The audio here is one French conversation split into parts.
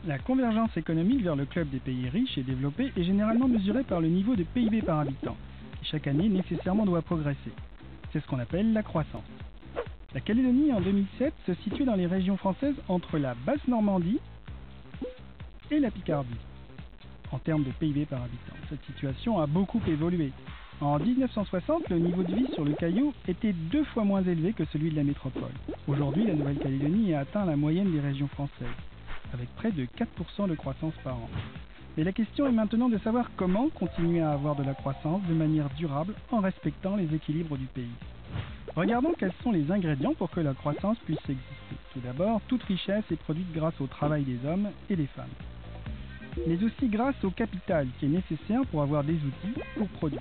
La convergence économique vers le club des pays riches et développés est généralement mesurée par le niveau de PIB par habitant, qui chaque année nécessairement doit progresser. C'est ce qu'on appelle la croissance. La Calédonie en 2007 se situe dans les régions françaises entre la Basse-Normandie et la Picardie, en termes de PIB par habitant. Cette situation a beaucoup évolué. En 1960, le niveau de vie sur le Caillou était 2 fois moins élevé que celui de la métropole. Aujourd'hui, la Nouvelle-Calédonie a atteint la moyenne des régions françaises, avec près de 4% de croissance par an. Mais la question est maintenant de savoir comment continuer à avoir de la croissance de manière durable en respectant les équilibres du pays. Regardons quels sont les ingrédients pour que la croissance puisse exister. Tout d'abord, toute richesse est produite grâce au travail des hommes et des femmes, mais aussi grâce au capital qui est nécessaire pour avoir des outils pour produire.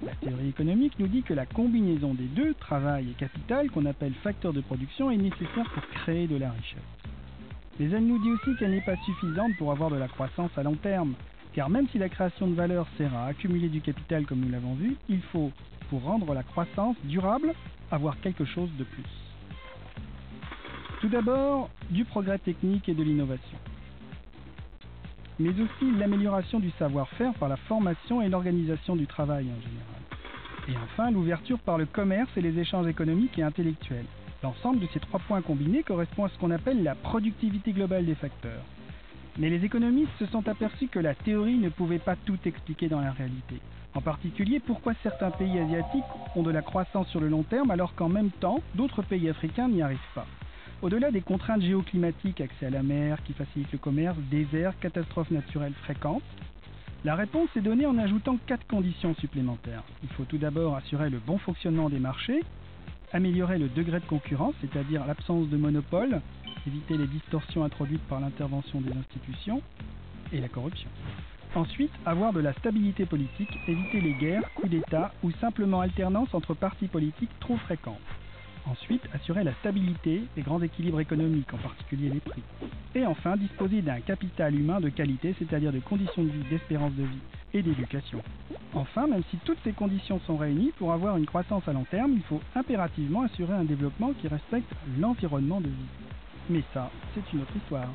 La théorie économique nous dit que la combinaison des deux, travail et capital, qu'on appelle facteur de production, est nécessaire pour créer de la richesse. Mais elle nous dit aussi qu'elle n'est pas suffisante pour avoir de la croissance à long terme, car même si la création de valeur sert à accumuler du capital comme nous l'avons vu, il faut, pour rendre la croissance durable, avoir quelque chose de plus. Tout d'abord, du progrès technique et de l'innovation, mais aussi l'amélioration du savoir-faire par la formation et l'organisation du travail en général. Et enfin, l'ouverture par le commerce et les échanges économiques et intellectuels. L'ensemble de ces 3 points combinés correspond à ce qu'on appelle la productivité globale des facteurs. Mais les économistes se sont aperçus que la théorie ne pouvait pas tout expliquer dans la réalité. En particulier, pourquoi certains pays asiatiques ont de la croissance sur le long terme alors qu'en même temps, d'autres pays africains n'y arrivent pas. Au-delà des contraintes géoclimatiques, accès à la mer qui facilite le commerce, déserts, catastrophes naturelles fréquentes, la réponse est donnée en ajoutant 4 conditions supplémentaires. Il faut tout d'abord assurer le bon fonctionnement des marchés, améliorer le degré de concurrence, c'est-à-dire l'absence de monopole, éviter les distorsions introduites par l'intervention des institutions et la corruption. Ensuite, avoir de la stabilité politique, éviter les guerres, coups d'État ou simplement alternance entre partis politiques trop fréquentes. Ensuite, assurer la stabilité, les grands équilibres économiques, en particulier les prix. Et enfin, disposer d'un capital humain de qualité, c'est-à-dire de conditions de vie, d'espérance de vie et d'éducation. Enfin, même si toutes ces conditions sont réunies, pour avoir une croissance à long terme, il faut impérativement assurer un développement qui respecte l'environnement de vie. Mais ça, c'est une autre histoire.